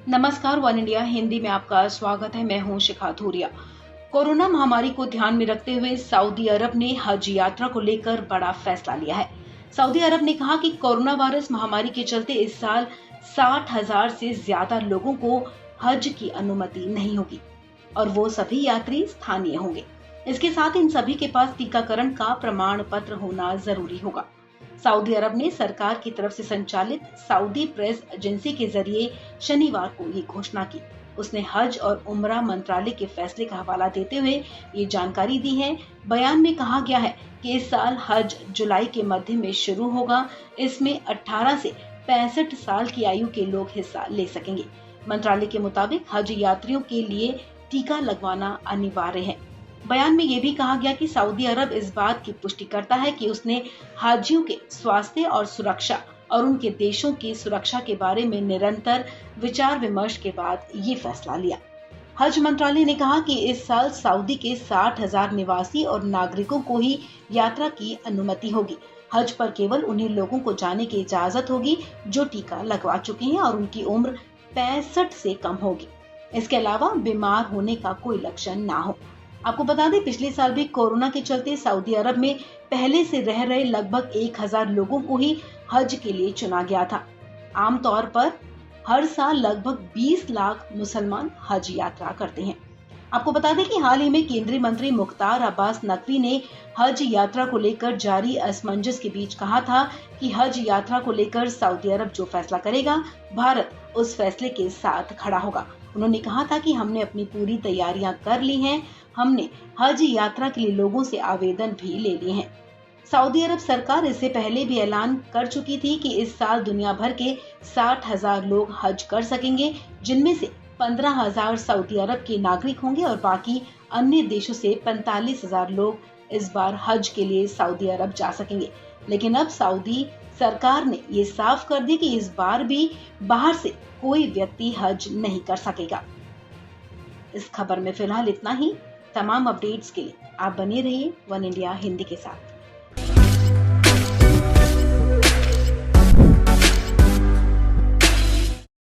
नमस्कार, one India Hindi में आपका स्वागत है। मैं हूं शिखा धूरिया। कोरोना महामारी को ध्यान में रखते हुए सऊदी अरब ने हज यात्रा को लेकर बड़ा फैसला लिया है। सऊदी अरब ने कहा कि कोरोना वायरस महामारी के चलते इस साल 60,000 से ज्यादा लोगों को हज की अनुमति नहीं होगी और वो सभी यात्री स्थानीय होंगे। इसके साथ इन सभी के पास टीकाकरण का प्रमाण पत्र होना जरूरी होगा। सऊदी अरब ने सरकार की तरफ से संचालित सऊदी प्रेस एजेंसी के जरिए शनिवार को ये घोषणा की। उसने हज और उम्रा मंत्रालय के फैसले का हवाला देते हुए ये जानकारी दी है। बयान में कहा गया है कि इस साल हज जुलाई के मध्य में शुरू होगा। इसमें 18 से 65 साल की आयु के लोग हिस्सा ले सकेंगे। मंत्रालय के मुताबिक हज यात्रियों के लिए टीका लगवाना अनिवार्य है। बयान में यह भी कहा गया कि सऊदी अरब इस बात की पुष्टि करता है कि उसने हाजियों के स्वास्थ्य और सुरक्षा और उनके देशों की सुरक्षा के बारे में निरंतर विचार विमर्श के बाद ये फैसला लिया। हज मंत्रालय ने कहा कि इस साल सऊदी के 60,000 निवासी और नागरिकों को ही यात्रा की अनुमति होगी। हज पर केवल उन्हीं लोगों को जाने की इजाजत होगी जो टीका लगवा चुके हैं और उनकी उम्र 65 से कम होगी। इसके अलावा बीमार होने का कोई लक्षण ना हो। आपको बता दें, पिछले साल भी कोरोना के चलते सऊदी अरब में पहले से रह रहे लगभग 1,000 लोगों को ही हज के लिए चुना गया था। आमतौर पर हर साल लगभग 20 लाख मुसलमान हज यात्रा करते हैं। आपको बता दें कि हाल ही में केंद्रीय मंत्री मुख्तार अब्बास नकवी ने हज यात्रा को लेकर जारी असमंजस के बीच कहा था कि हज यात्रा को लेकर सऊदी अरब जो फैसला करेगा, भारत उस फैसले के साथ खड़ा होगा। उन्होंने कहा था कि हमने अपनी पूरी तैयारियां कर ली हैं। हमने हज यात्रा के लिए लोगों से आवेदन भी ले लिए हैं। सऊदी अरब सरकार इससे पहले भी ऐलान कर चुकी थी कि इस साल दुनिया भर के 60,000 लोग हज कर सकेंगे, जिनमें से 15,000 सऊदी अरब के नागरिक होंगे और बाकी अन्य देशों से 45,000 लोग इस बार हज के लिए सऊदी अरब जा सकेंगे। लेकिन अब सऊदी सरकार ने ये साफ कर दी कि इस बार भी बाहर से कोई व्यक्ति हज नहीं कर सकेगा। इस खबर में फिलहाल इतना ही। तमाम अपडेट्स के लिए आप बने रहिए वन इंडिया हिंदी के साथ।